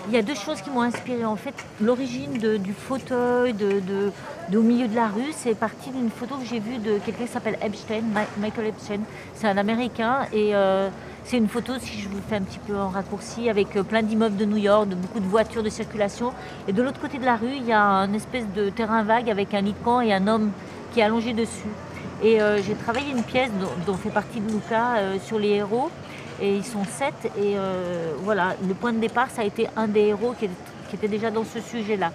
Il y a 2 choses qui m'ont inspirée. En fait, l'origine du fauteuil au milieu de la rue, c'est parti d'une photo que j'ai vue de quelqu'un qui s'appelle Epstein, Michael Epstein. C'est un Américain et c'est une photo, si je vous le fais un petit peu en raccourci, avec plein d'immeubles de New York, de beaucoup de voitures de circulation. Et de l'autre côté de la rue, il y a un espèce de terrain vague avec un lit de camp et un homme qui est allongé dessus. Et j'ai travaillé une pièce dont fait partie de Luca sur les héros. Et ils sont 7 et voilà, le point de départ, ça a été un des héros qui était déjà dans ce sujet-là.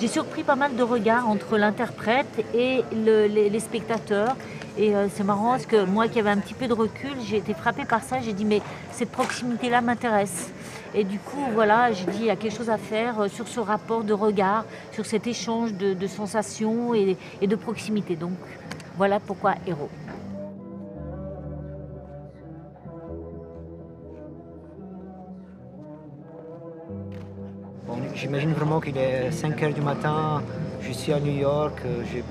J'ai surpris pas mal de regards entre l'interprète et les spectateurs. Et c'est marrant parce que moi qui avais un petit peu de recul, j'ai été frappée par ça. J'ai dit mais cette proximité-là m'intéresse. Et du coup voilà, j'ai dit il y a quelque chose à faire sur ce rapport de regard, sur cet échange de sensations et de proximité. Donc voilà pourquoi héros. Bon, j'imagine vraiment qu'il est 5 heures du matin, je suis à New York,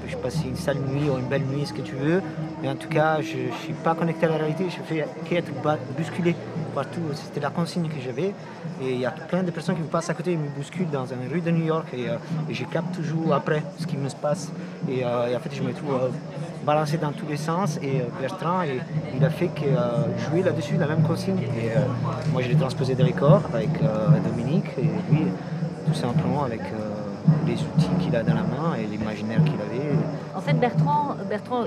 je passe une sale nuit ou une belle nuit, ce que tu veux. Mais en tout cas, je ne suis pas connecté à la réalité, je fais qu'être bousculé partout. C'était la consigne que j'avais. Et il y a plein de personnes qui me passent à côté et me bousculent dans une rue de New York. Et je capte toujours après ce qui me se passe. Et en fait, je me trouve balancé dans tous les sens. Et Bertrand, il a fait que jouer là-dessus la même consigne. Et moi, je l'ai transposé des records avec Dominique. Et lui, tout simplement avec les outils qu'il a dans la main et l'imaginaire qu'il avait. En fait, Bertrand,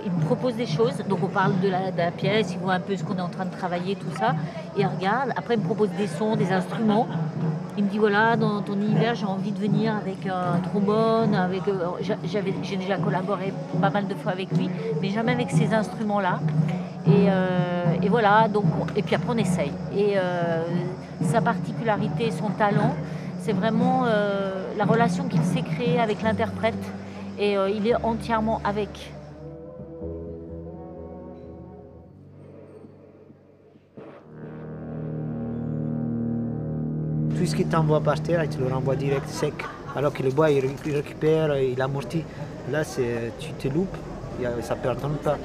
il me propose des choses. Donc, on parle de la pièce, il voit un peu ce qu'on est en train de travailler, tout ça. Et il regarde. Après, il me propose des sons, des instruments. Il me dit voilà, dans ton univers, j'ai envie de venir avec un trombone. J'ai déjà collaboré pas mal de fois avec lui, mais jamais avec ces instruments-là. Et voilà. Donc, et puis après, on essaye. Et sa particularité, son talent, c'est vraiment la relation qu'il s'est créée avec l'interprète. Et il est entièrement avec. Tout ce qu'il t'envoie par terre, il te le renvoie direct sec. Alors que le bois, il récupère, il amortit. Là, tu te loupes, ça ne pardonne pas.